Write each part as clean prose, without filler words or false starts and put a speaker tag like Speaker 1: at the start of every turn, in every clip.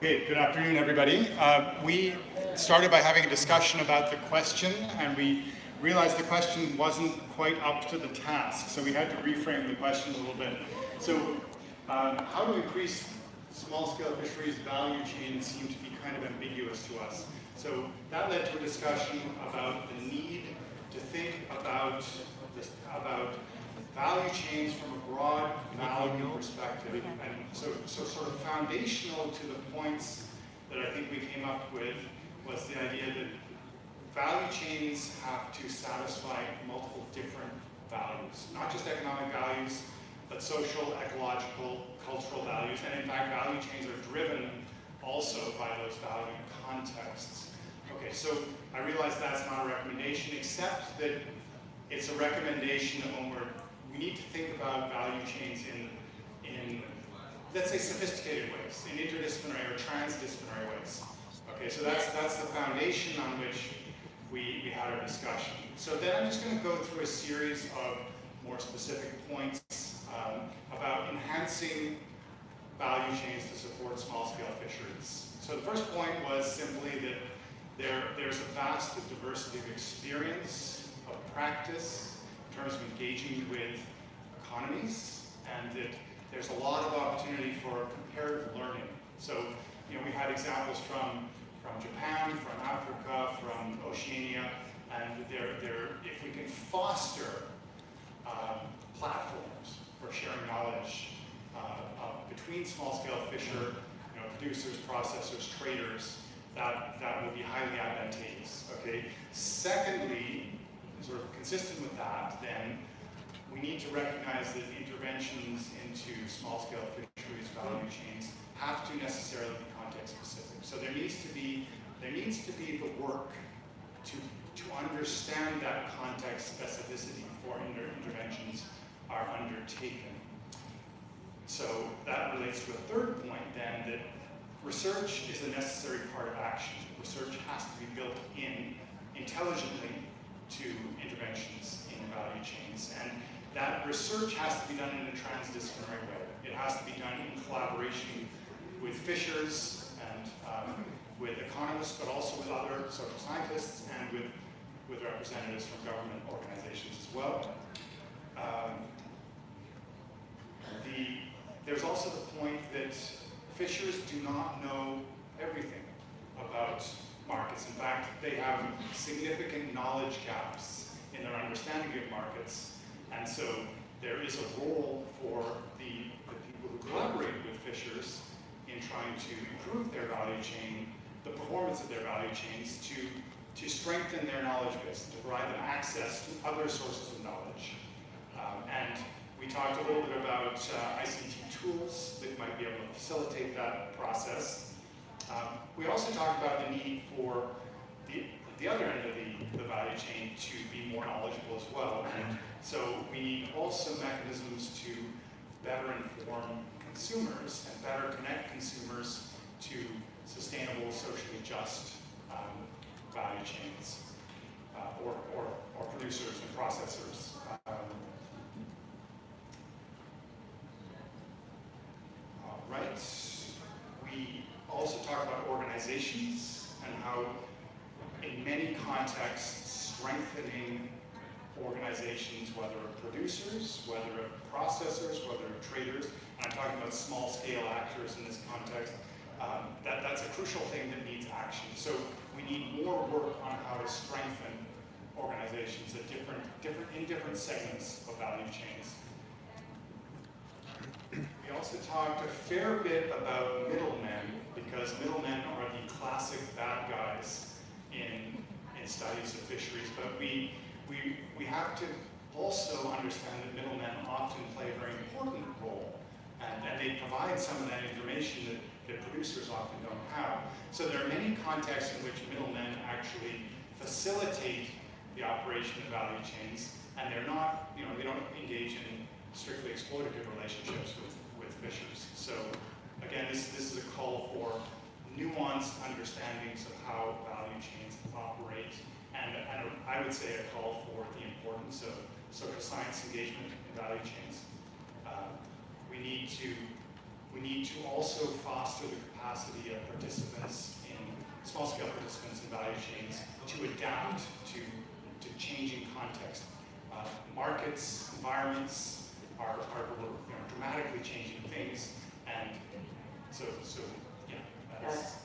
Speaker 1: Okay, good afternoon, everybody. We started by having a discussion about the question, and we realized the question wasn't quite up to the task, so we had to reframe the question a little bit. So, how to increase small-scale fisheries value chains seemed to be kind of ambiguous to us. So that led to a discussion about the need to think about value chains from a broad value perspective. And so sort of foundational to the points that I think we came up with was the idea that value chains have to satisfy multiple different values, not just economic values, but social, ecological, cultural values. And in fact, value chains are driven also by those value contexts. Okay, so I realize that's not a recommendation, except that it's a recommendation when we need to think about value chains in let's say, sophisticated ways, in interdisciplinary or transdisciplinary ways. Okay, so that's the foundation on which we had our discussion. So then I'm just going to go through a series of more specific points about enhancing value chains to support small-scale fisheries. So the first point was simply that there's a vast diversity of experience, of practice, in terms of engaging with economies, and that there's a lot of opportunity for comparative learning. So, you know, we had examples from Japan, from Africa, from Oceania, and if we can foster platforms for sharing knowledge between small-scale fisher, producers, processors, traders, that will be highly advantageous. Okay. Secondly, sort of consistent with that, then we need to recognize that interventions into small-scale fisheries value chains have to necessarily be context-specific. So there needs to be the work to understand that context specificity before interventions are undertaken. So that relates to a third point then, that research is a necessary part of action. Research has to be built in intelligently to interventions in value chains. And that research has to be done in a transdisciplinary way. It has to be done in collaboration with fishers and with economists, but also with other social scientists and with representatives from government organizations as well. There's also the point that fishers do not know everything about markets. In fact, they have significant knowledge gaps in their understanding of markets. And so there is a role for the people who collaborate with fishers in trying to improve their value chain, the performance of their value chains, to strengthen their knowledge base, to provide them access to other sources of knowledge. And we talked a little bit about ICT tools that might be able to facilitate that process. We also talked about the need for the other end of the value chain to be more knowledgeable as well. And so we need also mechanisms to better inform consumers and better connect consumers to sustainable, socially just value chains or producers and processors. Right. We also talk about organizations and how, in many contexts, strengthening organizations, whether producers, whether processors, whether traders, and I'm talking about small-scale actors in this context, that's a crucial thing that needs action. So we need more work on how to strengthen organizations at different segments of value chains. We also talked a fair bit about middlemen, because middlemen are the classic bad guys in studies of fisheries, but we have to also understand that middlemen often play a very important role, and they provide some of that information that producers often don't have. So there are many contexts in which middlemen actually facilitate the operation of value chains, and they're not, they don't engage in strictly exploitative relationships with fishers. So again, this is a call for nuanced understandings of how value chains operate, and I would say a call for the importance of social science engagement in value chains. We we need to also foster the capacity of participants in, small-scale participants in value chains to adapt to changing context. Markets, environments are dramatically changing things, and so yeah, that's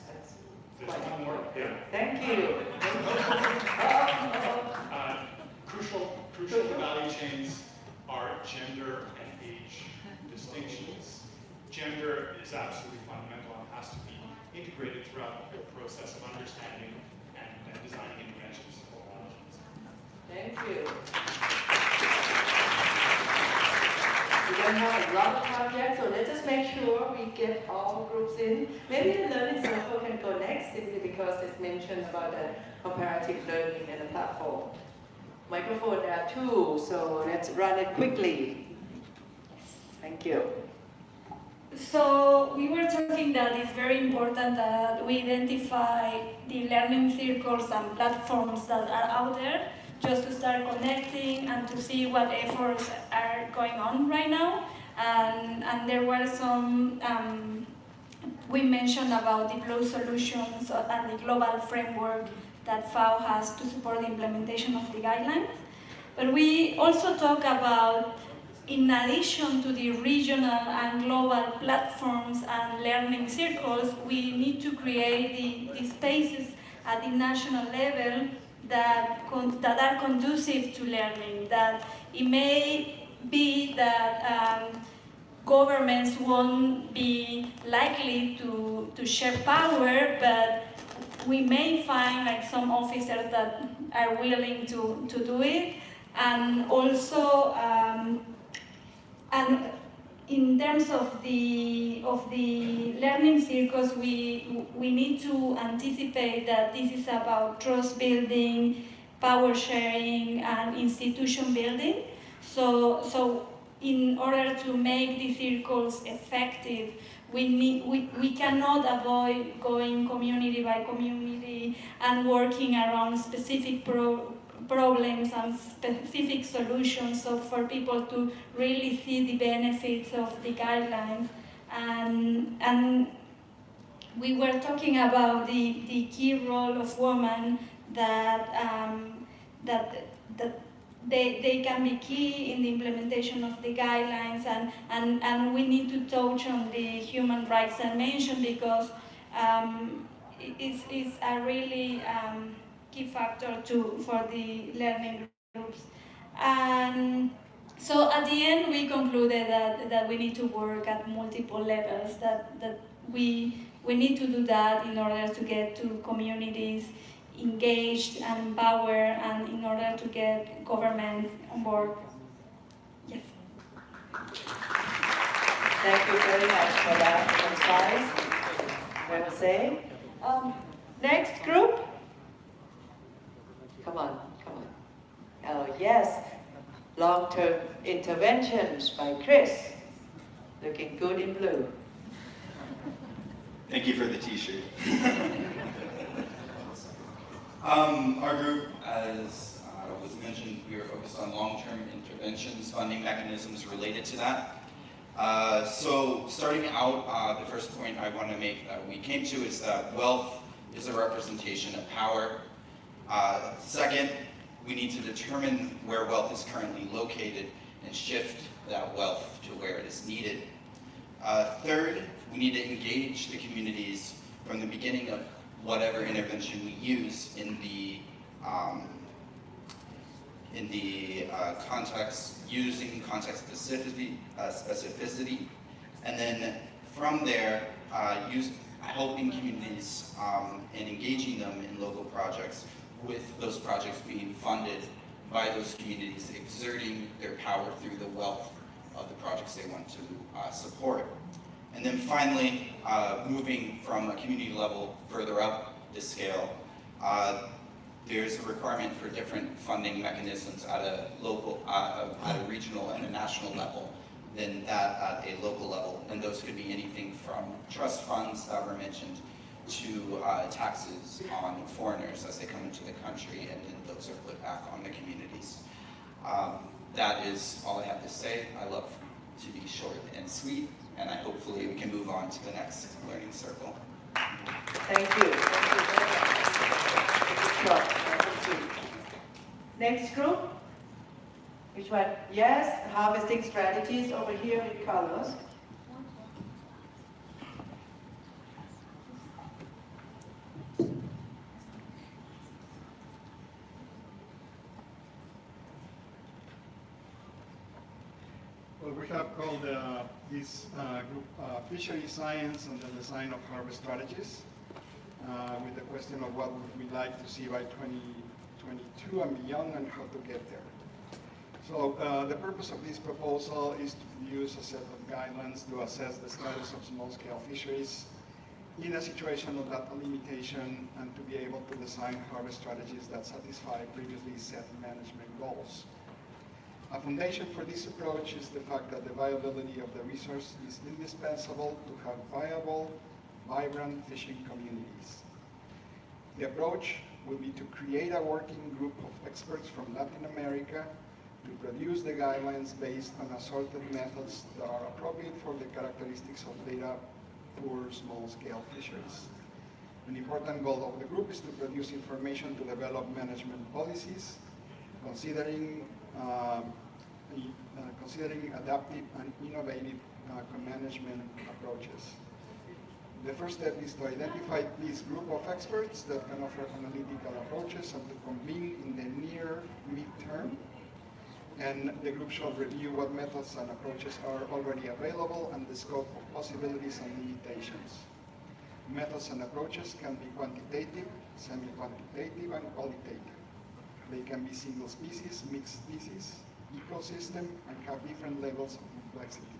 Speaker 1: there's one more. Yeah.
Speaker 2: Thank you.
Speaker 1: Crucial value chains are gender and age distinctions. Gender is absolutely fundamental and has to be integrated throughout the process of understanding and designing interventions for value chains.
Speaker 2: Thank you. We're going to have a lot of projects, so let's just make sure we get all groups in. Maybe the learning circle can go next, simply because it's mentioned about the comparative learning and the platform. Microphone there too, so let's run it quickly. Thank you.
Speaker 3: So we were talking that it's very important that we identify the learning circles and platforms that are out there, just to start connecting and to see what efforts are going on right now. And there were some, we mentioned about the Blue Solutions and the global framework that FAO has to support the implementation of the guidelines. But we also talk about, in addition to the regional and global platforms and learning circles, we need to create the spaces at the national level that are conducive to learning. That it may be that governments won't be likely to share power, but we may find like some officers that are willing to do it. And also, and in terms of the learning circles, we need to anticipate that this is about trust building, power sharing, and institution building. So in order to make the circles effective, we cannot avoid going community by community and working around specific problems and specific solutions, so for people to really see the benefits of the guidelines. And we were talking about the key role of women, that they can be key in the implementation of the guidelines, and we need to touch on the human rights dimension, because it's a really key factor for the learning groups. And so at the end we concluded that we need to work at multiple levels, that we need to do that in order to get to communities engaged and empowered, and in order to get governments on board. Yes.
Speaker 2: Thank you very much for that concise. Well say. Next group. Come on. Oh yes, long-term interventions by Chris. Looking good in blue.
Speaker 4: Thank you for the t-shirt. Our group, as was mentioned, we are focused on long-term interventions, funding mechanisms related to that. So starting out, the first point I want to make that we came to is that wealth is a representation of power. Second, we need to determine where wealth is currently located and shift that wealth to where it is needed. Third, we need to engage the communities from the beginning of whatever intervention we use in the context, using context specificity, and then from there, helping communities and engaging them in local projects, with those projects being funded by those communities, exerting their power through the wealth of the projects they want to support. And then finally, moving from a community level further up the scale, there's a requirement for different funding mechanisms at a local, at a regional and a national level than that at a local level. And those could be anything from trust funds that were mentioned to taxes on foreigners as they come into the country, and then those are put back on the communities. That is all I have to say. I love to be short and sweet, and hopefully we can move on on to the next learning circle.
Speaker 2: Thank you. Thank you very much. Good job. Thank you. Next group. Which one? Yes, harvesting strategies over here in colors.
Speaker 5: Well, we have called this group Fishery Science and the Design of Harvest Strategies, with the question of what would we like to see by 2022 and beyond, and how to get there. So the purpose of this proposal is to produce a set of guidelines to assess the status of small-scale fisheries in a situation of data limitation, and to be able to design harvest strategies that satisfy previously set management goals. A foundation for this approach is the fact that the viability of the resource is indispensable to have viable, vibrant fishing communities. The approach will be to create a working group of experts from Latin America to produce the guidelines based on assorted methods that are appropriate for the characteristics of data-poor small-scale fisheries. An important goal of the group is to produce information to develop management policies, considering adaptive and innovative management approaches. The first step is to identify this group of experts that can offer analytical approaches, and to convene in the near midterm. And the group shall review what methods and approaches are already available and the scope of possibilities and limitations. Methods and approaches can be quantitative, semi-quantitative, and qualitative. They can be single species, mixed species, ecosystem, and have different levels of complexity.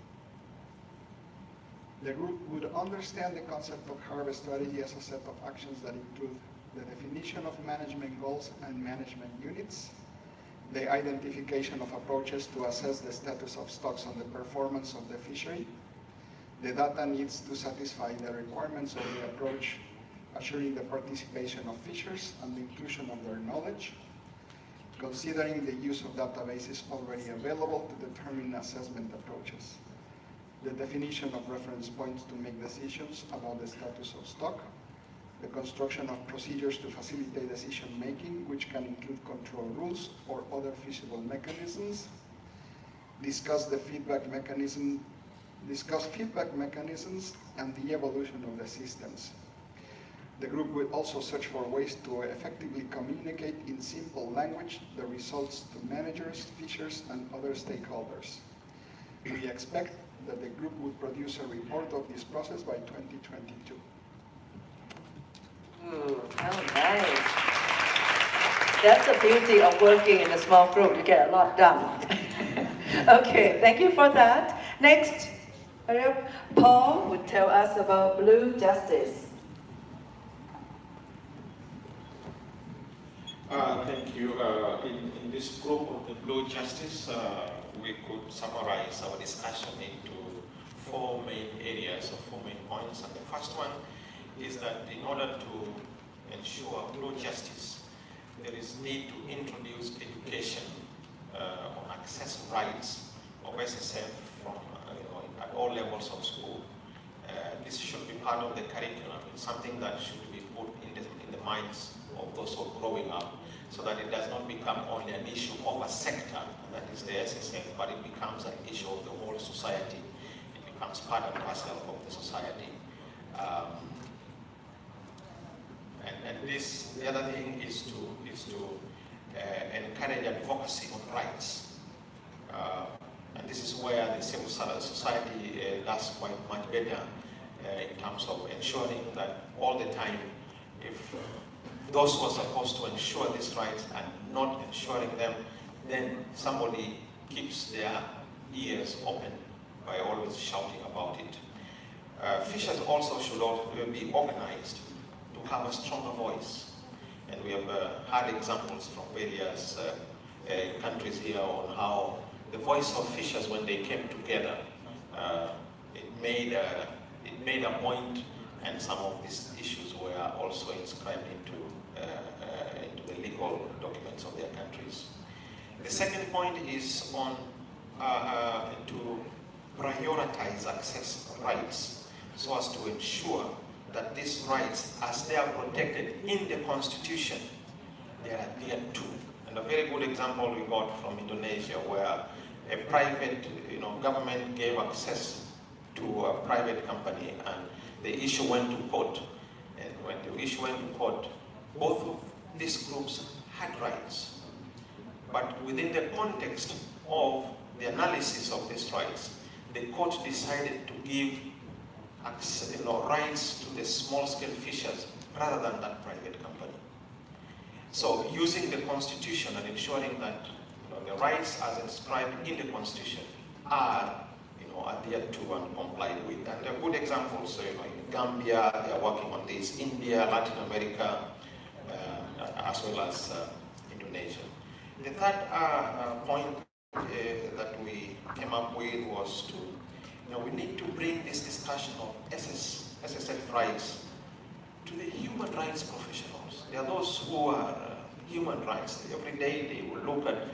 Speaker 5: The group would understand the concept of harvest strategy as a set of actions that include the definition of management goals and management units, the identification of approaches to assess the status of stocks and the performance of the fishery, the data needs to satisfy the requirements of the approach, assuring the participation of fishers and the inclusion of their knowledge, considering the use of databases already available to determine assessment approaches, the definition of reference points to make decisions about the status of stock, the construction of procedures to facilitate decision-making, which can include control rules or other feasible mechanisms, discuss feedback mechanisms and the evolution of the systems. The group will also search for ways to effectively communicate in simple language the results to managers, fishers, and other stakeholders. We expect that the group will produce a report of this process by 2022.
Speaker 2: Ooh, how nice. That's the beauty of working in a small group. You get a lot done. Okay, thank you for that. Next, Paul would tell us about Blue Justice.
Speaker 6: Thank you. In this group of the Blue Justice, we could summarize our discussion into 4 main areas or 4 main points. And the first one is that in order to ensure Blue Justice, there is need to introduce education on access rights of SSF from at all levels of school. This should be part of the curriculum. It's something that should be put in the minds of those who are growing up, so that it does not become only an issue of a sector, that is the SSF, but it becomes an issue of the whole society. It becomes part and parcel of the society. The other thing is to encourage advocacy on rights. And this is where the civil society does quite much better in terms of ensuring that all the time, if those who are supposed to ensure these rights are not ensuring them, then somebody keeps their ears open by always shouting about it. Fishers also should be organized to have a stronger voice. And we have had examples from various countries here on how the voice of fishers, when they came together, it made a point, and some of these issues were also inscribed into the legal documents of their countries. The second point is on to prioritize access rights. so as to ensure that these rights, as they are protected in the Constitution, they are adhered to. And a very good example we got from Indonesia, where a private government gave access to a private company, and the issue went to court. And when the issue went to court, both of these groups had rights. But within the context of the analysis of these rights, the court decided to give rights to the small-scale fishers rather than that private company. So using the Constitution and ensuring that the rights as inscribed in the Constitution are adhered to and complied with. And there are good examples, in Gambia, they are working on this, India, Latin America, as well as Indonesia. The third point that we came up with was to, we need to bring this discussion of SSF rights to the human rights professionals. There are those who are human rights. Every day they will look at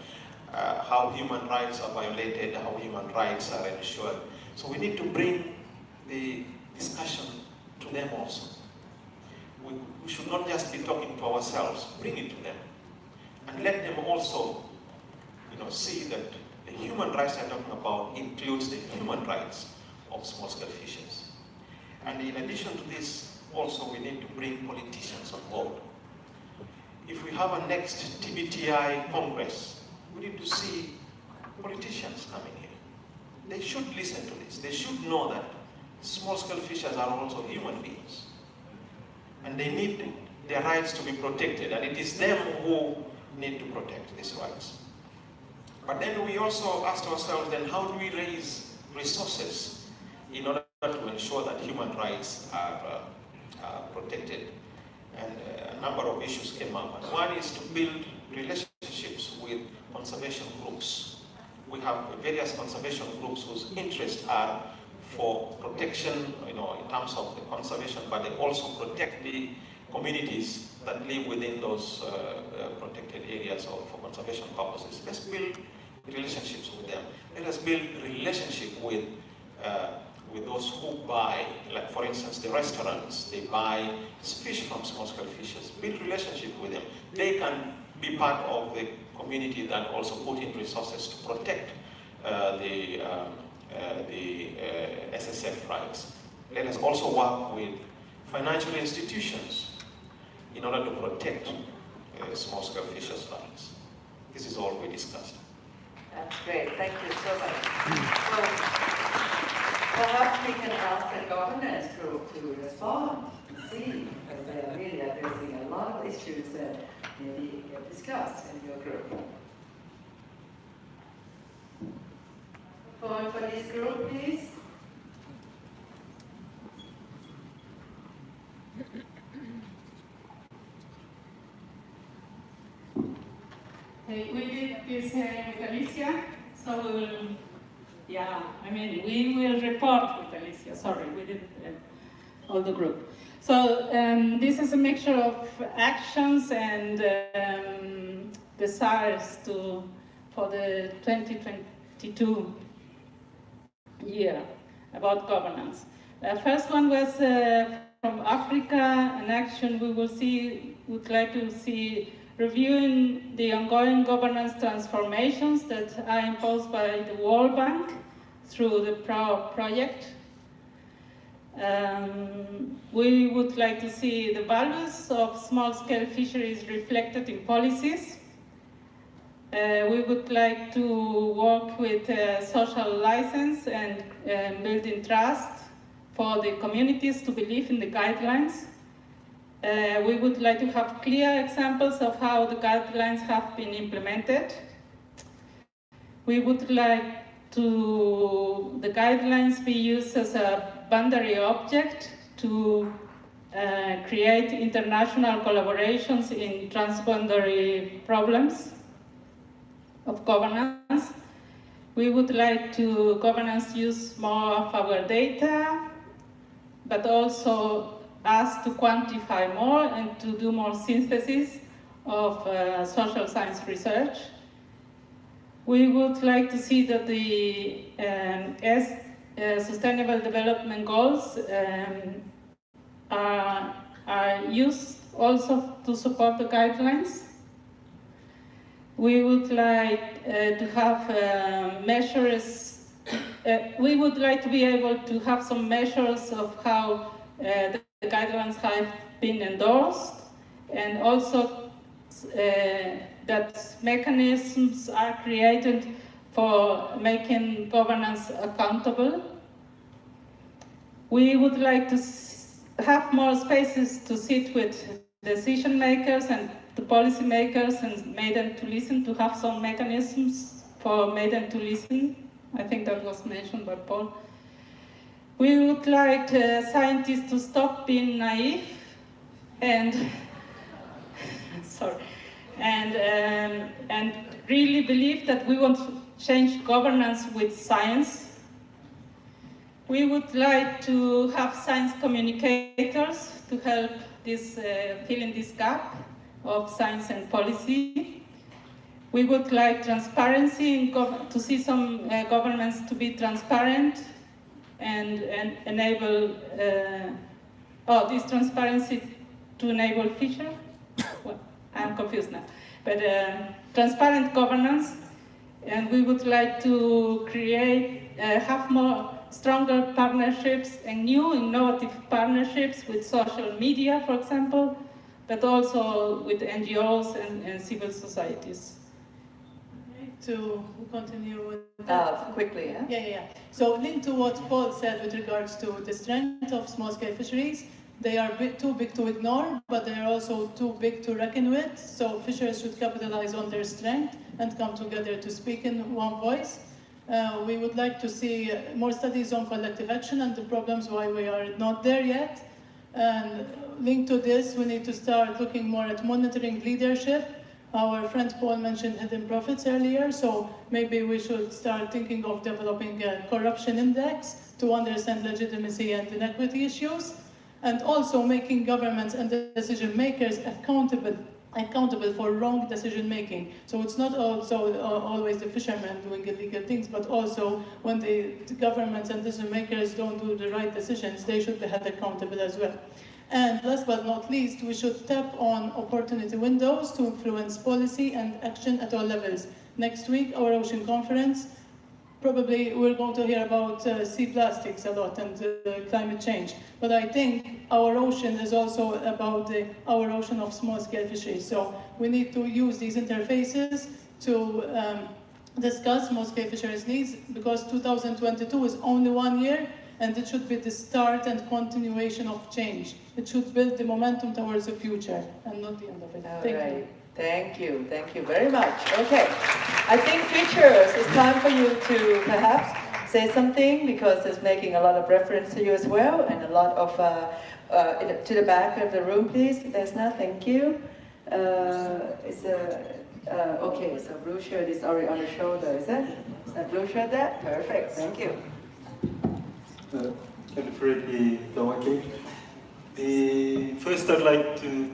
Speaker 6: how human rights are violated, how human rights are ensured. So we need to bring the discussion to them also. We should not just be talking to ourselves, bring it to them. And let them also see that the human rights I'm talking about includes the human rights of small-scale fishers. And in addition to this, also we need to bring politicians on board. If we have a next TBTI Congress, we need to see politicians coming here. They should listen to this. They should know that small-scale fishers are also human beings. And they need their rights to be protected, and it is them who need to protect these rights. But then we also asked ourselves, then how do we raise resources in order to ensure that human rights are protected? And a number of issues came up. And one is to build relationships with conservation groups. We have various conservation groups whose interests are for protection, in terms of the conservation, but they also protect the communities that live within those protected areas for conservation purposes. Let's build relationships with them. Let us build relationship with those who buy, like for instance the restaurants, they buy fish from small-scale fishers. Build relationship with them. They can be part of the community that also put in resources to protect the SSF rights. Let us also work with financial institutions in order to protect small-scale fishers' rights. This is all we discussed.
Speaker 2: That's great, thank you so much. So, perhaps we can ask the governance group to respond and see, because they are really addressing a lot of issues that maybe get discussed in your group. For this group, please.
Speaker 7: We did this with Alicia, so we will, we will report with Alicia, sorry, we did all the group. So this is a mixture of actions and desires for the 2022 year about governance. The first one was from Africa, an action we would like to see reviewing the ongoing governance transformations that are imposed by the World Bank through the project. We would like to see the values of small-scale fisheries reflected in policies. We would like to work with social license and building trust for the communities to believe in the guidelines. We would like to have clear examples of how the guidelines have been implemented. We would like the guidelines be used as a boundary object to create international collaborations in transboundary problems of governance. We would like to governance use more of our data, but also us to quantify more and to do more synthesis of social science research. We would like to see that the Sustainable Development Goals are used also to support the guidelines. We would like to have measures. We would like to be able to have some measures of how the guidelines have been endorsed, and also that mechanisms are created for making governance accountable. We would like to have more spaces to sit with decision makers and the policy makers and make them to listen, to have some mechanisms for make them to listen. I think that was mentioned by Paul. We would like scientists to stop being naive and sorry, and really believe that we want to change governance with science. We would like to have science communicators to help this fill in this gap of science and policy. We would like transparency to see some governments to be transparent and enable this transparency to enable future. Well, I'm confused now, but transparent governance, and we would like to create have more stronger partnerships and new innovative partnerships with social media, for example, but also with NGOs and civil societies.
Speaker 8: To continue with that.
Speaker 2: Quickly, yeah?
Speaker 8: Yeah. So linked to what Paul said with regards to the strength of small-scale fisheries, they are too big to ignore, but they are also too big to reckon with. So fishers should capitalize on their strength and come together to speak in one voice. We would like to see more studies on collective action and the problems why we are not there yet. And linked to this, we need to start looking more at monitoring leadership. Our friend Paul mentioned hidden profits earlier, so maybe we should start thinking of developing a corruption index to understand legitimacy and inequity issues, and also making governments and decision makers accountable for wrong decision making. So it's not also always the fishermen doing illegal things, but also when the governments and decision makers don't do the right decisions, they should be held accountable as well. And last but not least, we should tap on opportunity windows to influence policy and action at all levels. Next week, our ocean conference, probably we're going to hear about sea plastics a lot and climate change. But I think our ocean is also about our ocean of small-scale fisheries. So we need to use these interfaces to discuss small-scale fisheries needs, because 2022 is only 1 year, and it should be the start and continuation of change. It should build the momentum towards the future and not the end of it.
Speaker 2: Thank you very much. Okay, I think features, it's time for you to perhaps say something, because it's making a lot of reference to you as well, and a lot of, to the back of the room, please. There's not, thank you. Okay, so blue shirt is already on the shoulder, is that? Is that blue shirt there? Perfect, thank you.
Speaker 9: First, I'd like to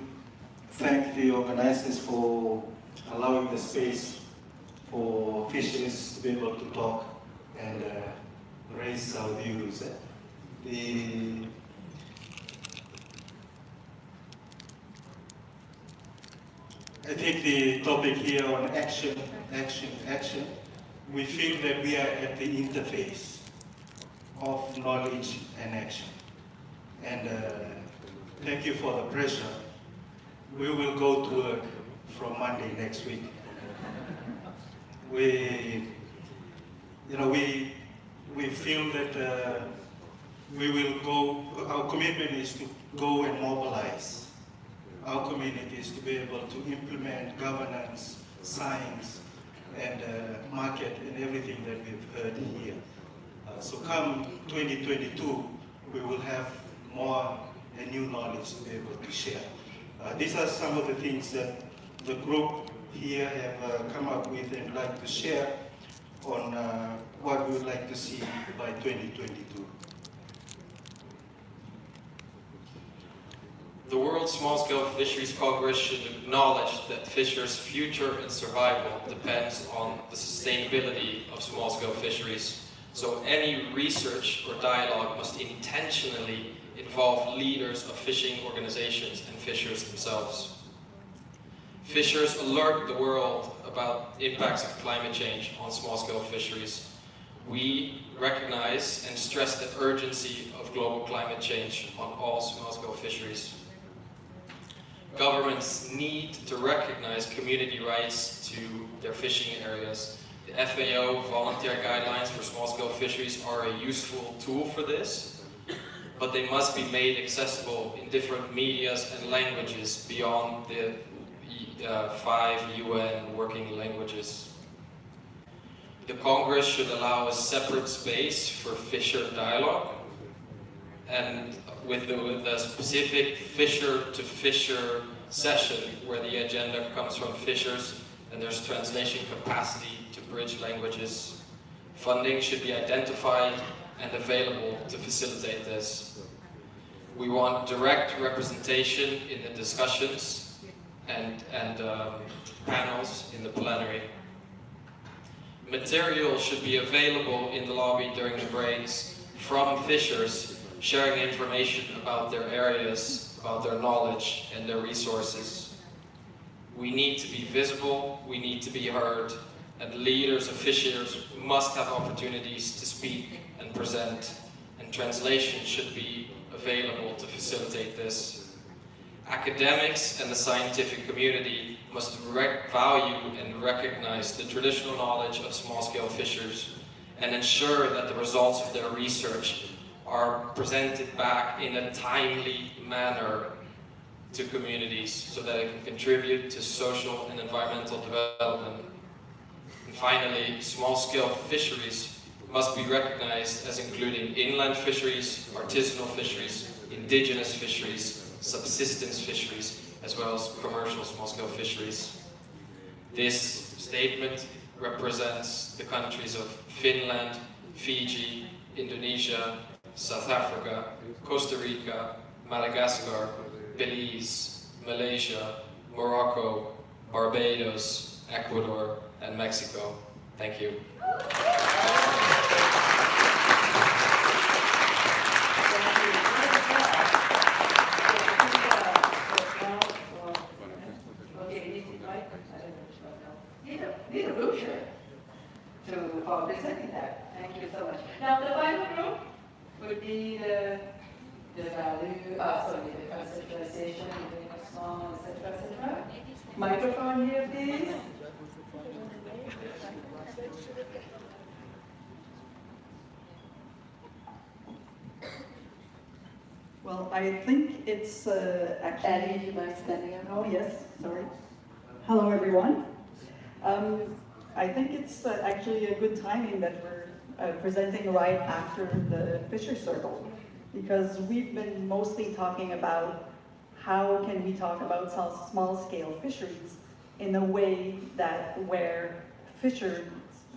Speaker 9: thank the organizers for allowing the space for fisheries to be able to talk and raise our views. I think the topic here on action, we feel that we are at the interface of knowledge and action. And thank you for the pressure. We will go to work from Monday next week. We feel that we will go, our commitment is to go and mobilize our communities to be able to implement governance, science, and market and everything that we've heard here. So come 2022, we will have more and new knowledge to be able to share. These are some of the things that the group here have come up with and like to share on what we would like to see by 2022.
Speaker 10: The World Small-Scale Fisheries Congress should acknowledge that fishers' future and survival depends on the sustainability of small-scale fisheries, So any research or dialogue must intentionally involve leaders of fishing organizations and fishers themselves. Fishers alert the world about impacts of climate change on small-scale fisheries. We recognize and stress the urgency of global climate change on all small-scale fisheries. Governments need to recognize community rights to their fishing areas. The FAO volunteer guidelines for small-scale fisheries are a useful tool for this, but they must be made accessible in different medias and languages beyond the 5 UN working languages. The Congress should allow a separate space for fisher dialogue, and with a specific fisher-to-fisher session where the agenda comes from fishers and there's translation capacity to bridge languages. Funding should be identified and available to facilitate this. We want direct representation in the discussions and panels in the plenary. Material should be available in the lobby during the breaks from fishers sharing information about their areas, about their knowledge and their resources. We need to be visible, we need to be heard, and leaders of fishers must have opportunities to speak and present, and translation should be available to facilitate this. Academics and the scientific community must value and recognize the traditional knowledge of small-scale fishers and ensure that the results of their research are presented back in a timely manner to communities so that it can contribute to social and environmental development. And finally, small-scale fisheries must be recognized as including inland fisheries, artisanal fisheries, indigenous fisheries, subsistence fisheries, as well as commercial small-scale fisheries. This statement represents the countries of Finland, Fiji, Indonesia, South Africa, Costa Rica, Madagascar, Belize, Malaysia, Morocco, Barbados, Ecuador, and Mexico. Thank you.
Speaker 2: For presenting that. Thank you so much. Now the final group would be the value, the conceptualization, the small, etc., etc. Microphone here, please.
Speaker 11: Well, I think it's actually...
Speaker 2: Addie, you mind standing up?
Speaker 11: Oh, yes, sorry. Hello, everyone. I think it's actually a good timing that we're presenting right after the Fisher Circle, because we've been mostly talking about how can we talk about small-scale fisheries in a way that where fishers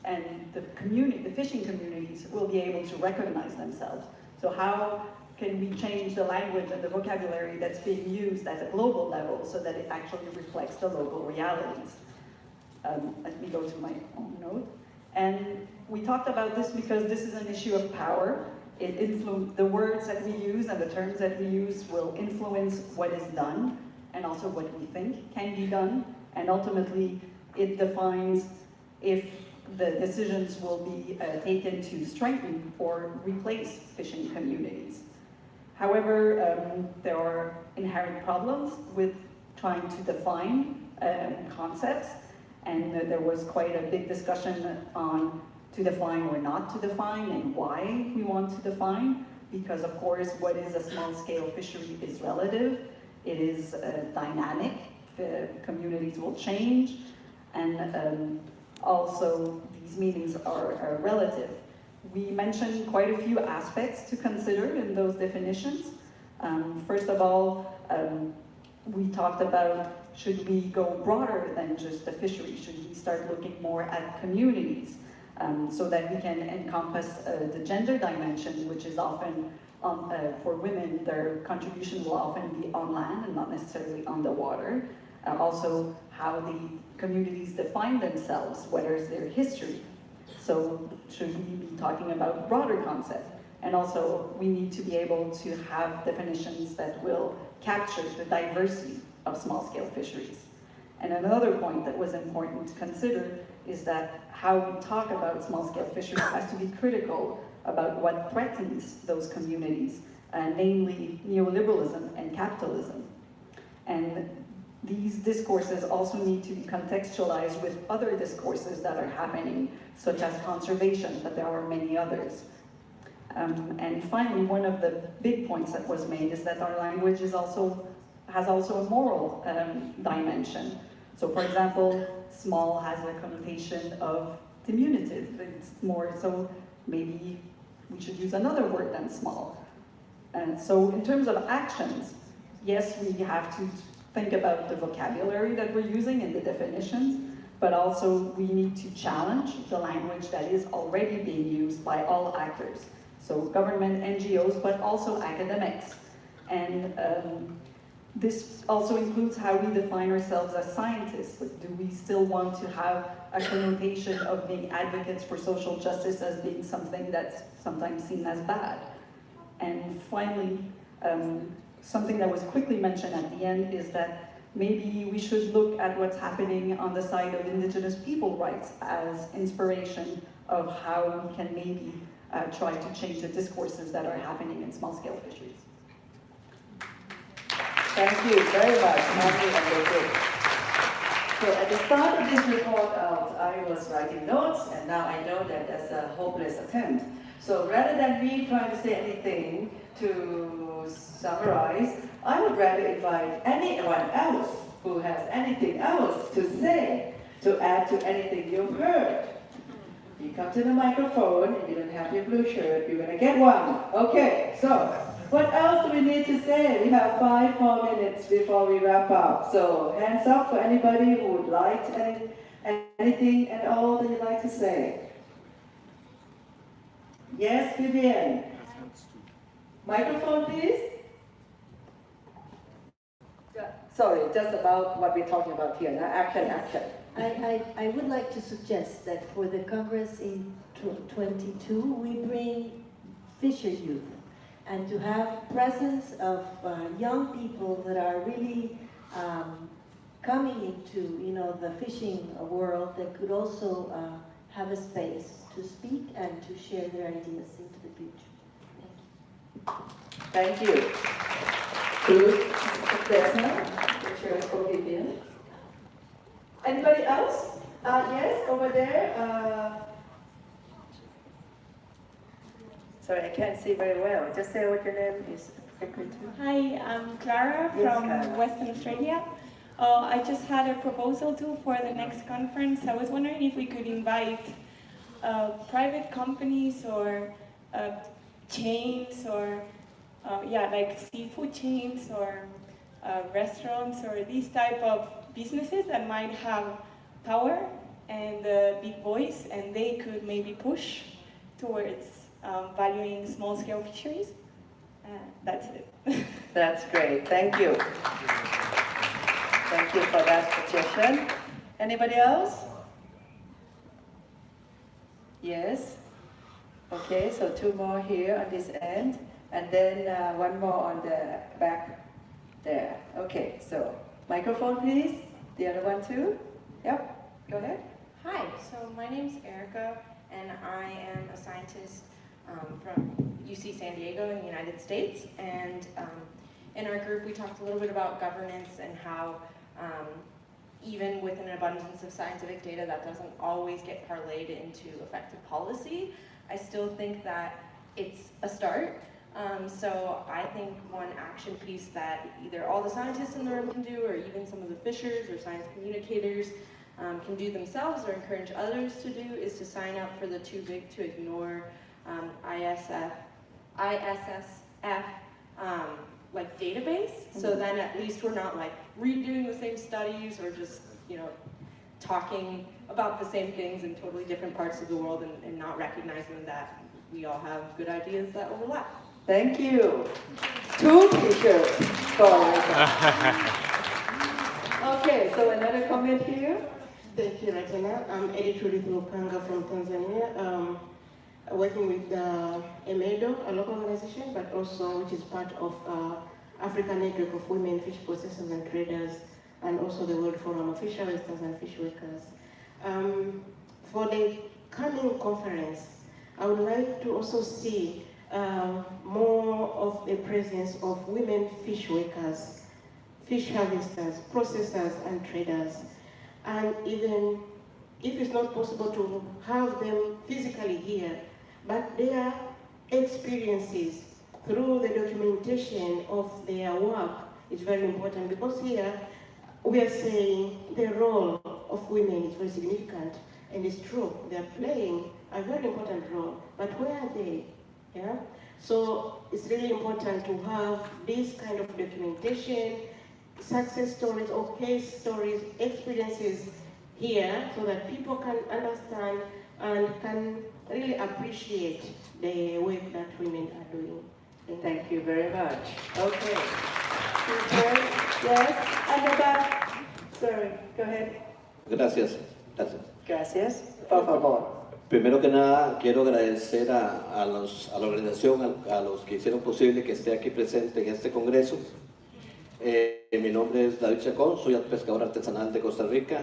Speaker 11: and the community, the fishing communities, will be able to recognize themselves. So how can we change the language and the vocabulary that's being used at a global level so that it actually reflects the local realities? Let me go to my own note. And we talked about this because this is an issue of power. The words that we use and the terms that we use will influence what is done and also what we think can be done. And ultimately, it defines if the decisions will be taken to strengthen or replace fishing communities. However, there are inherent problems with trying to define concepts. And there was quite a big discussion on to define or not to define and why we want to define, because of course what is a small-scale fishery is relative, it is dynamic, the communities will change, and also these meanings are relative. We mentioned quite a few aspects to consider in those definitions. First of all, we talked about, should we go broader than just the fishery? Should we start looking more at communities so that we can encompass the gender dimension, which is often, for women, their contribution will often be on land and not necessarily on the water. Also, how the communities define themselves, what is their history. So should we be talking about broader concept? And also, we need to be able to have definitions that will capture the diversity of small-scale fisheries. And another point that was important to consider is that how we talk about small-scale fisheries has to be critical about what threatens those communities, namely neoliberalism and capitalism. And these discourses also need to be contextualized with other discourses that are happening, such as conservation, but there are many others. And finally, one of the big points that was made is that our language has also a moral dimension. So for example, small has a connotation of diminutive. It's more, so maybe we should use another word than small. And so in terms of actions, yes, we have to think about the vocabulary that we're using and the definitions, but also we need to challenge the language that is already being used by all actors. So government, NGOs, but also academics. And this also includes how we define ourselves as scientists. Like, do we still want to have a connotation of being advocates for social justice as being something that's sometimes seen as bad? And finally, something that was quickly mentioned at the end is that maybe we should look at what's happening on the side of Indigenous people rights as inspiration of how we can maybe try to change the discourses that are happening in small-scale fisheries.
Speaker 2: Thank you very much, Marty and David. So at the start of this report out, I was writing notes, and now I know that that's a hopeless attempt. So rather than me trying to say anything to summarize, I would rather invite anyone else who has anything else to say, to add to anything you've heard. You come to the microphone, and you don't have your blue shirt, you're gonna get one. Okay, so what else do we need to say? We have 5 more minutes before we wrap up. So hands up for anybody who would like to, anything at all that you'd like to say. Yes, Vivian. Microphone, please. Sorry, just about what we're talking about here. Now, action.
Speaker 12: I would like to suggest that for the Congress in 22, we bring fisher youth, and to have presence of young people that are really coming into, the fishing world, that could also have a space to speak and to share their ideas into the future.
Speaker 2: Thank you. Good. For Vivian. Anybody else? Yes, over there. Sorry, I can't see very well. Just say what your name is.
Speaker 13: Hi, I'm Clara from Western Australia. I just had a proposal too for the next conference. I was wondering if we could invite private companies or chains or like seafood chains or restaurants or these type of businesses that might have power and a big voice, and they could maybe push towards valuing small-scale fisheries. That's it.
Speaker 2: That's great. Thank you. Thank you for that suggestion. Anybody else? Yes? Okay, so 2 more here on this end, and then 1 more on the back there. Okay, so microphone please. The other one too. Yep, go ahead.
Speaker 14: Hi, so my name's Erica, and I am a scientist from UC San Diego in the United States. And in our group, we talked a little bit about governance and how even with an abundance of scientific data, that doesn't always get parlayed into effective policy. I still think that it's a start. So I think one action piece that either all the scientists in the room can do, or even some of the fishers or science communicators can do themselves or encourage others to do, is to sign up for the Too Big to Ignore ISSF like database. So then at least we're not like redoing the same studies or just talking about the same things in totally different parts of the world and not recognizing that we all have good ideas that overlap.
Speaker 2: Thank you. 2 t-shirts for Erica. Okay, so another comment here.
Speaker 15: Thank you, Ratana. I'm Editor Lupanga from Tanzania, working with EMEDO, a local organization, but also which is part of African Network of Women Fish Processors and Traders, and also the World Forum of Fish Harvesters and Fish Workers. For the coming conference, I would like to also see more of the presence of women fish workers, fish harvesters, processors, and traders. And even if it's not possible to have them physically here, but their experiences through the documentation of their work is very important, because here we are saying the role of women is very significant, and it's true, they're playing a very important role, but where are they? Yeah? So it's really important to have this kind of documentation, success stories or case stories, experiences here, so that people can understand and can really appreciate the work that women are doing.
Speaker 2: Thank you very much. Okay. Yes, and the back. Sorry, go ahead.
Speaker 16: Gracias. Gracias.
Speaker 2: Gracias. Por favor.
Speaker 16: Primero que nada, quiero agradecer a la organización, a los que hicieron posible que esté aquí presente en este congreso. Mi nombre es David Chacón, soy pescador artesanal de Costa Rica.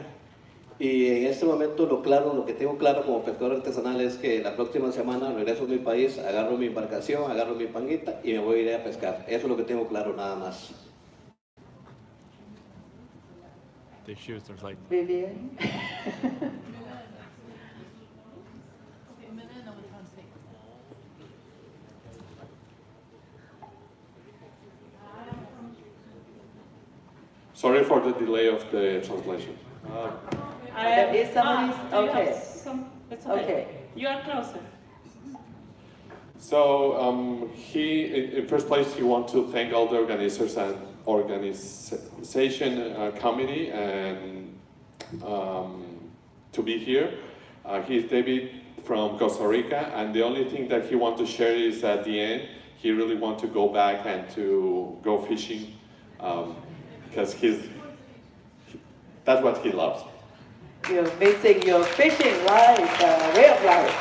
Speaker 16: Y en este momento lo que tengo claro como pescador artesanal es que la próxima semana regreso a mi país, agarro mi embarcación, agarro mi panguita y me voy a ir a pescar. Eso es lo que tengo claro nada más.
Speaker 2: Vivian.
Speaker 17: Sorry for the delay of the translation.
Speaker 2: Is somebody? Okay.
Speaker 7: It's okay. You are closer.
Speaker 17: So in first place, he wants to thank all the organizers and organization committee and to be here. He's David from Costa Rica, and the only thing that he wants to share is at the end, he really wants to go back and to go fishing because that's what he loves.
Speaker 2: You're missing your fishing life, way of life.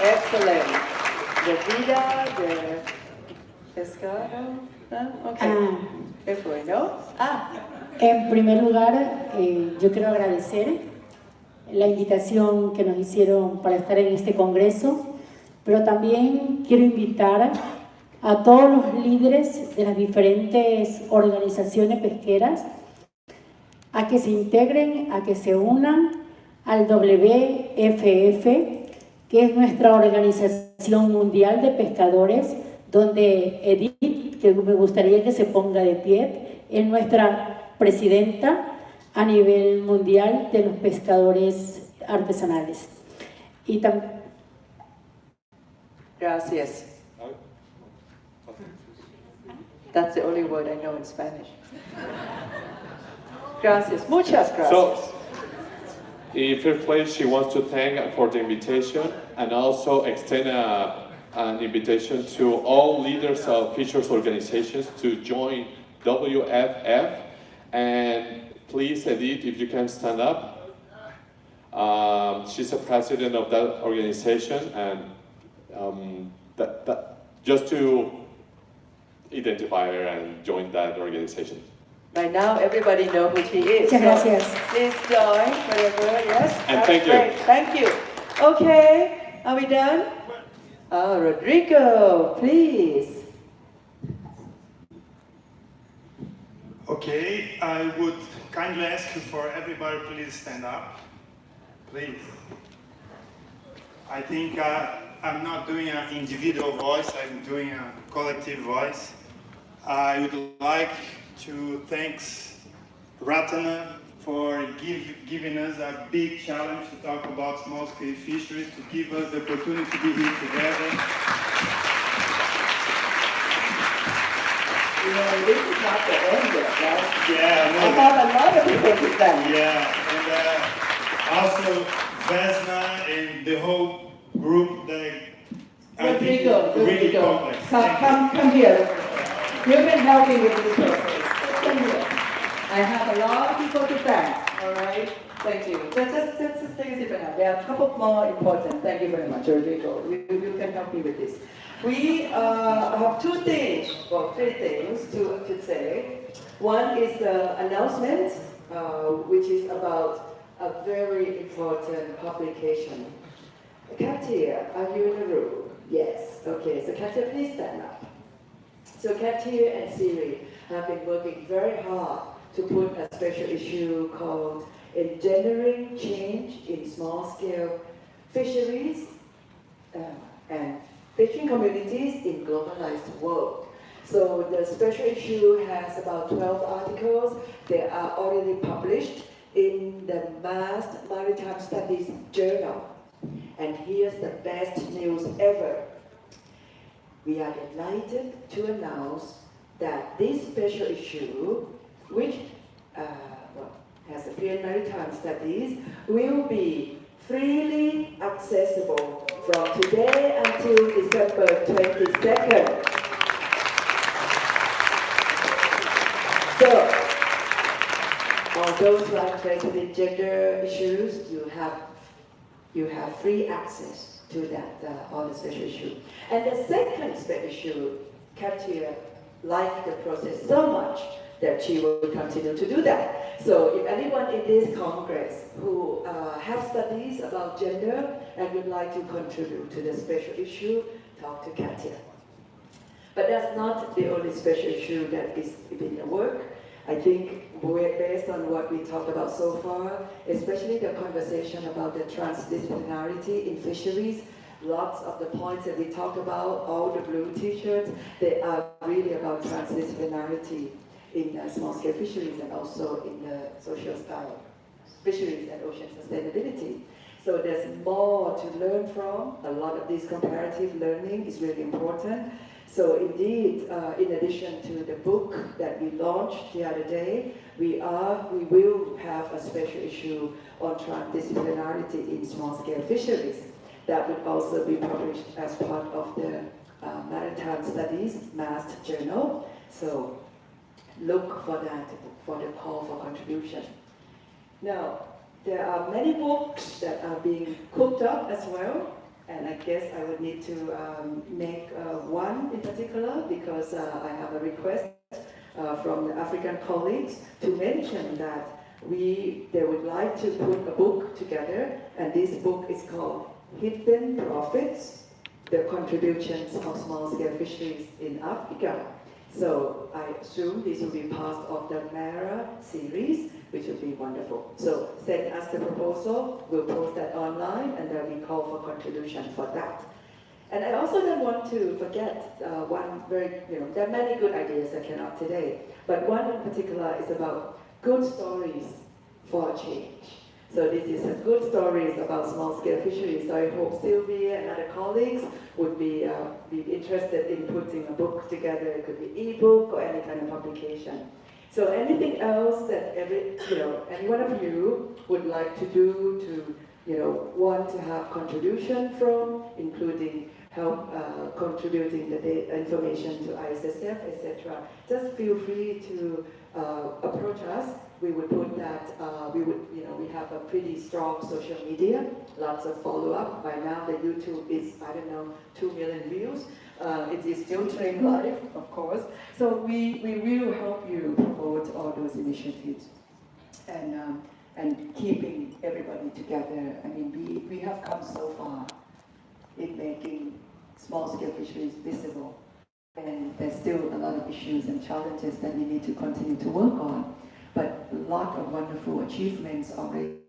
Speaker 2: Excellent. The vida, the pescado. Okay. Después, ¿no?
Speaker 18: En primer lugar, yo quiero agradecer la invitación que nos hicieron para estar en este congreso, pero también quiero invitar a todos los líderes de las diferentes organizaciones pesqueras a que se integren, a que se unan al WFF, que es nuestra organización mundial de pescadores, donde Edith, que me gustaría que se ponga de pie, es nuestra presidenta a nivel mundial de los pescadores artesanales. Y también...
Speaker 2: Gracias. That's the only word I know in Spanish. Gracias. Muchas gracias.
Speaker 17: So, in first place, she wants to thank for the invitation and also extend an invitation to all leaders of fishers organizations to join WFF. And please, Edith, if you can stand up. She's the president of that organization, and just to identify her and join that organization.
Speaker 2: By now, everybody knows who she is.
Speaker 18: Muchas
Speaker 2: so
Speaker 18: gracias.
Speaker 2: please join wherever. Yes.
Speaker 17: And
Speaker 2: that's
Speaker 17: thank you.
Speaker 2: great. Thank you. Okay, are we done? Rodrigo, please.
Speaker 19: Okay, I would kindly ask you for everybody please stand up. Please. I think I'm not doing an individual voice, I'm doing a collective voice. I would like to thank Ratana for giving us a big challenge to talk about small-scale fisheries, to give us the opportunity to be here together.
Speaker 2: You know, this is not the end yet, right?
Speaker 19: Yeah, no.
Speaker 2: I have a lot of people to thank.
Speaker 19: Yeah, and also Vesna and the whole group that I think is really complex.
Speaker 2: Come here. You've been helping with this process. Come here. I have a lot of people to thank, all right? Thank you. Just take a sip now. There are a couple more important. Thank you very much, Rodrigo. You can help me with this. We have two things, well, three things to say. One is the announcement, which is about a very important publication. Katia, are you in the room? Yes. Okay, so Katia, please stand up. So Katia and Siri have been working very hard to put a special issue called Engendering Change in Small-Scale Fisheries and Fishing Communities in Globalized World. So the special issue has about 12 articles. They are already published in the Mast Maritime Studies Journal. And here's the best news ever. We are delighted to announce that this special issue, which has appeared in Maritime Studies, will be freely accessible from today until December 22nd. So, on those who are interested in gender issues, you have free access to that on the special issue. And the second special issue, Katia liked the process so much that she will continue to do that. So if anyone in this Congress who have studies about gender and would like to contribute to the special issue, talk to Katia. But that's not the only special issue that is in the work. I think based on what we talked about so far, especially the conversation about the transdisciplinarity in fisheries, lots of the points that we talked about, all the blue t-shirts, they are really about transdisciplinarity in small-scale fisheries and also in the social style fisheries and ocean sustainability. So there's more to learn from. A lot of this comparative learning is really important. So indeed, in addition to the book that we launched the other day, we will have a special issue on transdisciplinarity in small-scale fisheries. That would also be published as part of the Maritime Studies Mast Journal. So look for that, for the call for contribution. Now, there are many books that are being cooked up as well. And I guess I would need to make one in particular because I have a request from the African colleagues to mention that they would like to put a book together, and this book is called Hidden Profits, the Contributions of Small-Scale Fisheries in Africa. So I assume this will be part of the MARA series, which would be wonderful. So send us the proposal, we'll post that online, and then we call for contribution for that. And I also don't want to forget one very, there are many good ideas that came up today, but one in particular is about good stories for change. So this is a good stories about small-scale fisheries. So I hope Sylvia and other colleagues would be interested in putting a book together. It could be e-book or any kind of publication. So anything else that any one of you would like to do to, want to have contribution from, including help contributing the information to ISSF, etc. Just feel free to approach us. We would put that, we have a pretty strong social media, lots of follow-up. By now the YouTube is, 2 million views. It is still streamed live, of course. So we will help you promote all those initiatives and keeping everybody together. I mean, we have come so far in making small-scale fisheries visible. And there's still a lot of issues and challenges that we need to continue to work on. But a lot of wonderful achievements already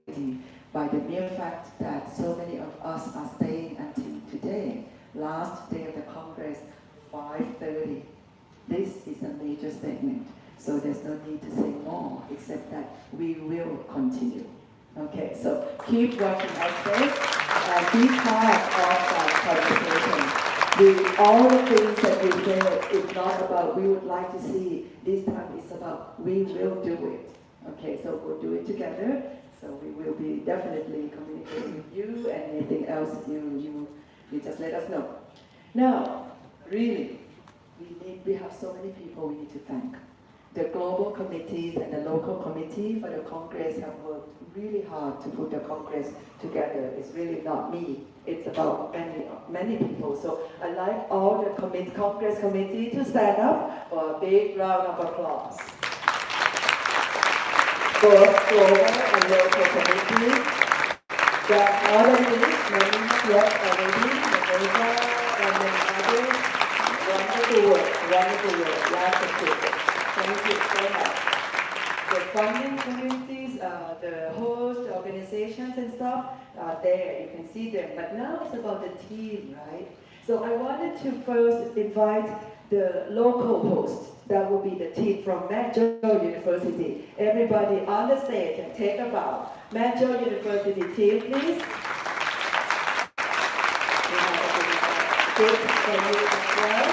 Speaker 2: by the mere fact that so many of us are staying until today. Last day of the Congress, 5:30. This is a major statement. So there's no need to say more, except that we will continue. Okay, so keep watching us stay and be part of that conversation. All the things that we say, it's not about we would like to see, this time it's about we will do it. Okay, so we'll do it together. So we will be definitely communicating with you, and anything else you just let us know. Now, really, we have so many people we need to thank. the global committees and the local committee for the Congress have worked really hard to put the Congress together. It's really not me. It's about many people. So I'd like all the Congress committee to stand up for a big round of applause. Both global and local committees. There are more than this, many have left already, America and many others. Wonderful work, lots of people. Thank you so much. The funding communities, the host organizations and stuff are there, you can see them. But now it's about the team, right? So I wanted to first invite the local host. That will be the team from McGill University. Everybody on the stage and take a bow. McGill University team, please. Good for you as well.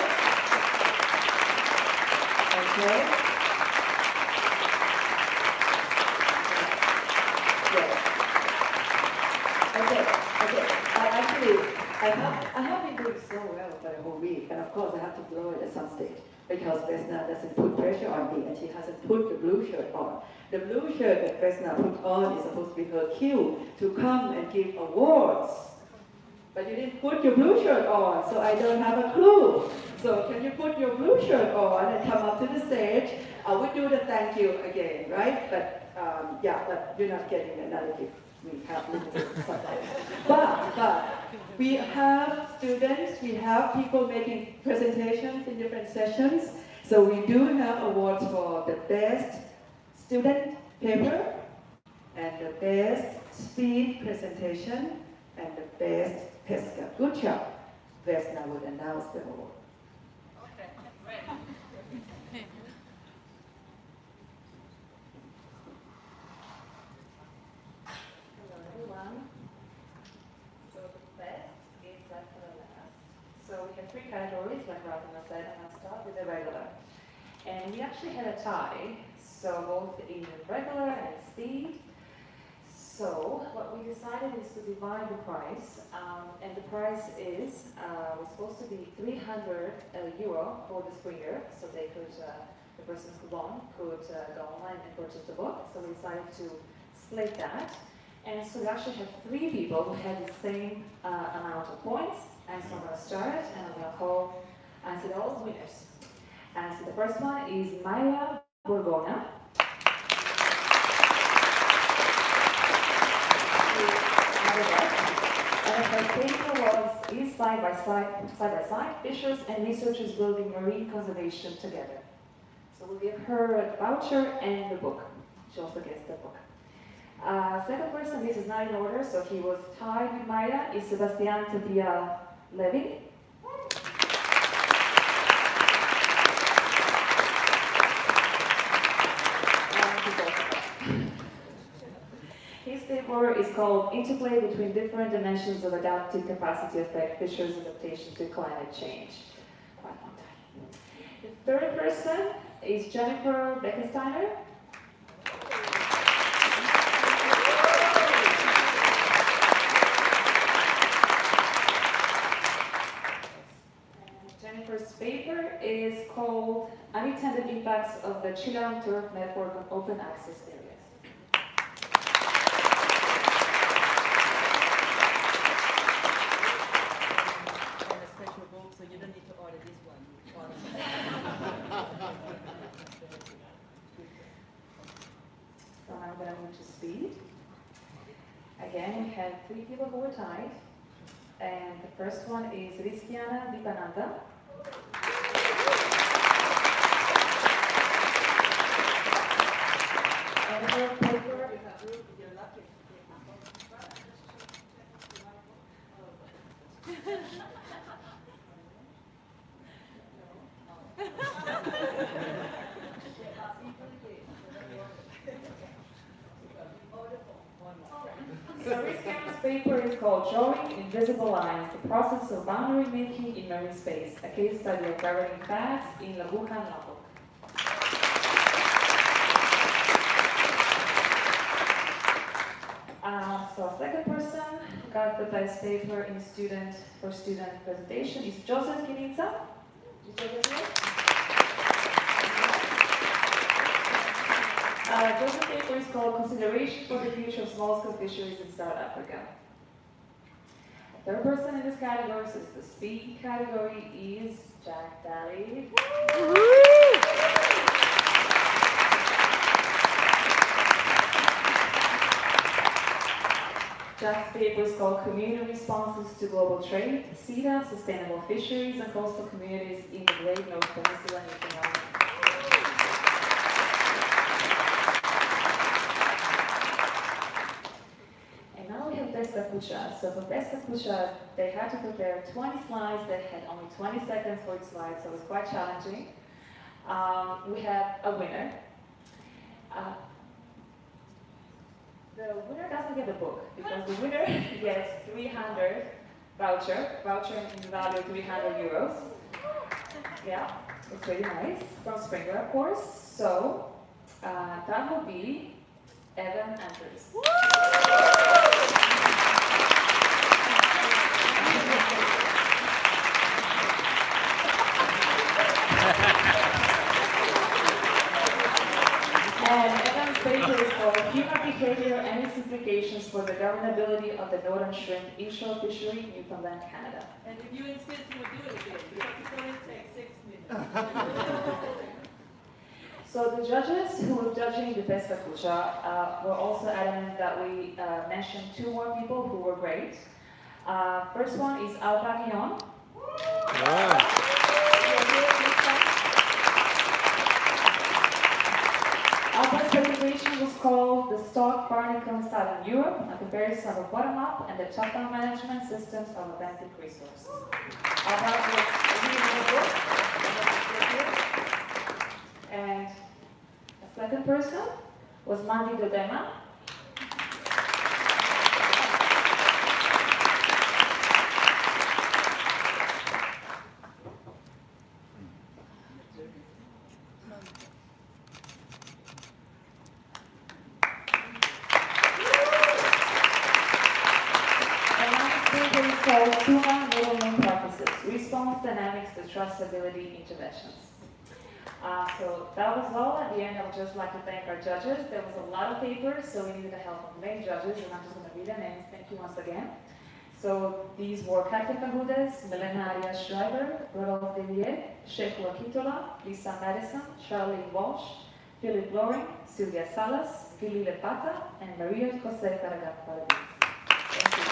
Speaker 2: Okay. Yes. Okay. I have been doing so well for the whole week, and of course I have to blow it at some stage because Vesna doesn't put pressure on me, and she hasn't put the blue shirt on. The blue shirt that Vesna put on is supposed to be her cue to come and give awards. But you didn't put your blue shirt on, so I don't have a clue. So can you put your blue shirt on and come up to the stage? I would do the thank you again, right? But but you're not getting another gift. We have limited supply. But we have students, we have people making presentations in different sessions. So we do have awards for the best student paper and the best speed presentation and the best pesca. Good job. Vesna would announce the award.
Speaker 20: Okay, great.
Speaker 2: Hello everyone. So the best is left for the last. So we have three categories, like Radhima said, and I'll start with the regular. And we actually had a tie, so both in regular and speed. So what we decided is to divide the price, and the price is was supposed to be 300 euro for the springer, so they could, the person who won could go online and purchase the book. So we decided to split that, and so we actually have three people who had the same amount of points. And so I'm going to start, and I'm going to call answer those winners. And so the first one is Maya Borgona. And her paper is side by side, fishers and researchers building marine conservation together. So we'll give her a voucher and the book. She also gets the book. Second person, this is not in order, so he was tied with Maya, is Sebastian Tapia Levy. His paper is called Interplay Between Different Dimensions of Adaptive Capacity Affect Fishers' Adaptation to Climate Change. Quite a long time. The third person is Jennifer Beckensteiner. Jennifer's paper is called Unintended Impacts of the Chilean Turf Network on Open Access Areas. So now I'm going to move to speed. Again, we have three people who were tied. And the first one is Rizkiana Vipananda. And her paper, So Rizkiana's paper is called Drawing Invisible Lines, the Process of Boundary Making in Marine Space, a case study of governing paths in Labuhan, Lombok. So second person who got the best paper in student presentation is Joseph Kinitsa.
Speaker 21: judgment paper is called Consideration for the Future of Small-Scale Fisheries in South Africa. The third person in this category, since the speed category, is Jack Daly. Jack's paper is called Community Responses to Global Trade, CETA, Sustainable Fisheries and Coastal Communities in the Great North Peninsula and Economic. And now we have Pesca Pucha. So for Pesca Pucha, they had to prepare 20 slides. They had only 20 seconds for each slide, so it was quite challenging. We have a winner. The winner doesn't get the book because the winner gets 300 voucher in the value of 300 euros. Yeah, it's really nice from Springer, of course. So that will be Evan Andrews. And Evan's paper is called Human Behavior and its Implications for the Governability of the Northern Shrimp Inshore Fishery, Newfoundland, Canada.
Speaker 2: And if you insist, we'll do it again, because it's only take 6 minutes.
Speaker 21: So the judges who were judging the Pesca Pucha were also adamant that we mention 2 more people who were great. First one is Al Pagnon. Alpa's presentation was called The Stock Barnacle Style in Europe, a comparison of bottom-up and the top-down management systems of Atlantic resources. Alpa was reading the book, and a second person was Mandy Dodema. Called Tuna Middleman Practices, Response Dynamics to Trustability Interventions. So that was all. At the end, I would just like to thank our judges. There was a lot of papers, so we needed the help of many judges, and I'm just going to read their names. Thank you once again. So these were Katja Cahudes, Milena Arias Schreiber, Rodolphe Devier, Sheikh Wakitola, Lisa Madison, Charlene Walsh, Philip Loring, Sylvia Salas, Philly Lepata, and Maria Jose Caragap. Thank you.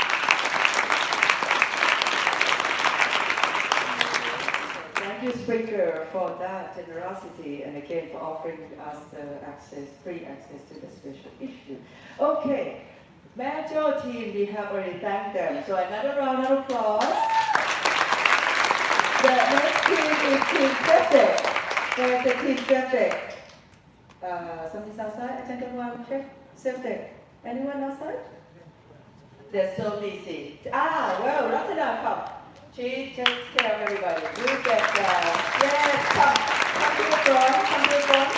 Speaker 22: Thank you, Springer, for that generosity and again for offering us the free access to the special issue. Okay, Major team, we have already thanked them, so another round of applause. The next team is Team Septic. Where's the Team Septic? Somebody's outside? I think everyone check. Septic. Anyone outside? They're so busy. Well, Ratana, come. She takes care of everybody. You get, yes, come to the front, come to the front,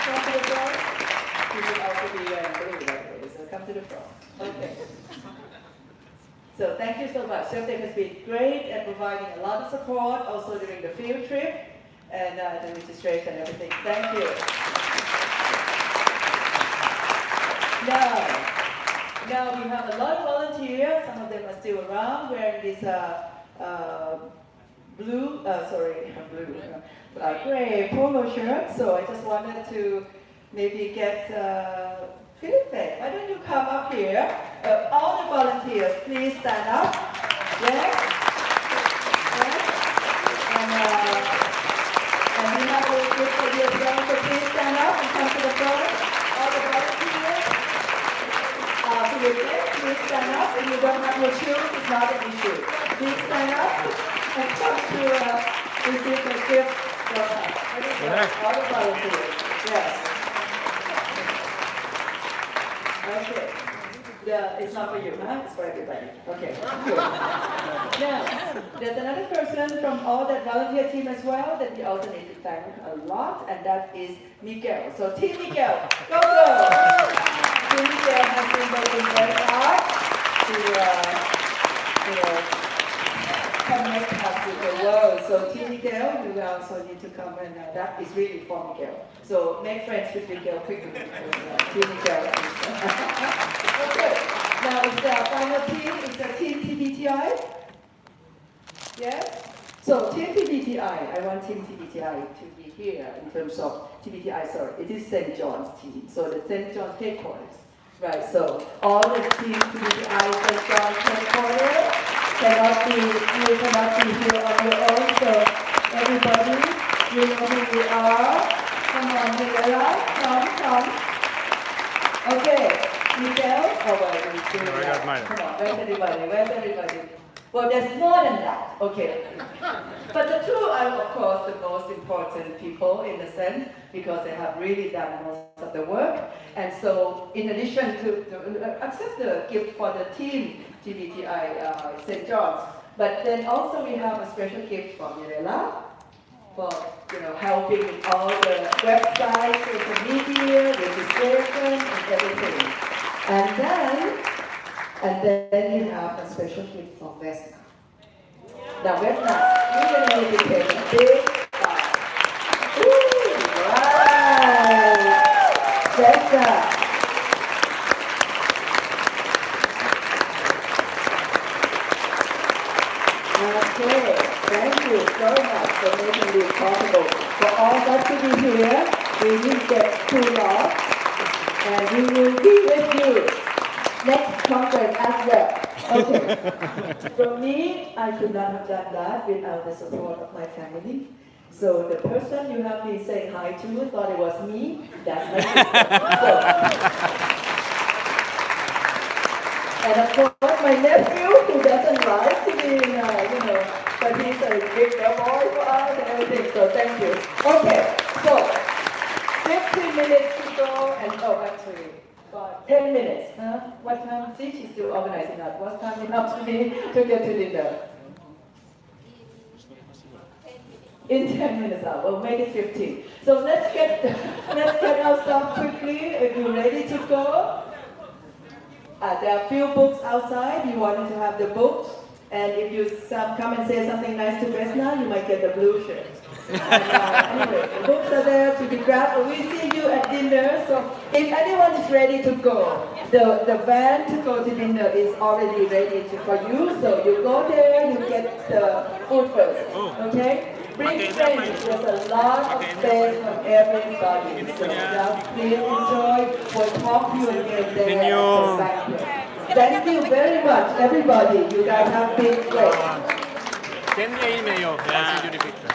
Speaker 22: come to the front. You will also be blue, by the way, so come to the front. Okay. So thank you so much. Septic has been great at providing a lot of support, also during the field trip, and the registration and everything. Thank you. Now we have a lot of volunteers. Some of them are still around wearing this gray polo shirt. So I just wanted to maybe get Felipe. Why don't you come up here? All the volunteers, please stand up. Yes. And we have a group for you as well. So please stand up and come to the front. All the volunteers. Felipe, please stand up. If you don't have your shoes, it's not an issue. Please stand up and come to receive the gift from us. All the volunteers. Yes. Okay. It's not for you, huh? It's for everybody. Okay. Good. Now, there's another person from all that volunteer team as well that we also need to thank a lot, and that is Miguel. So, Team Miguel, go! Team Miguel has been working very hard to connect us with the world. So Team Miguel, you also need to come, and that is really for Miguel. So make friends with Miguel quickly. Team Miguel. Okay, now it's the final team, it's the Team TBTI. Yes? So Team TBTI, I want Team TBTI to be here in terms of TBTI, sorry, it is St. John's team, so the St. John's headquarters. Right, so all the team TBTI St. John's headquarters you cannot be here on your own, so everybody, you know who you are. Come on, Miguel, come. Okay, Miguel, come on, where's everybody? Well, there's more than that, okay. But the two are, of course, the most important people in the sense, because they have really done most of the work. And so, in addition to accept the gift for the team, TBTI St. John's, but then also we have a special gift from Mirella for helping with all the websites, social media, registration, and everything. And then you have a special gift from Vesna. Now Vesna, you're going to take a big right! Vesna. Okay, thank you so much for making this possible. For all of us to be here, we will get too lost, and we will be with you next conference as well. Okay. For me, I could not have done that without the support of my family. So the person you have been saying hi to thought it was me. That's my sister. And of course, my nephew, who doesn't like to be, but he's a big boy for us and everything. So thank you. Okay. So 15 minutes to go, and actually. 10 minutes, huh? What time? See, she's still organizing that. What time enough to me to get to dinner? In 10 minutes out. We'll make it 15. So let's get our stuff quickly. If you're ready to go, there are a few books outside. You wanted to have the books, and if you come and say something nice to Vesna, you might get the blue shirt. Anyway, the books are there to be grabbed. We see you at dinner, so if anyone is ready to go, the van to go to dinner is already ready for you, so you go there, you get the food first, okay? Bring friends, there's a lot of space for everybody, so just please enjoy. We'll talk to you again there at the banquet. Thank you very much, everybody. You guys have been great.
Speaker 1: Send me an email. I'll send you the picture.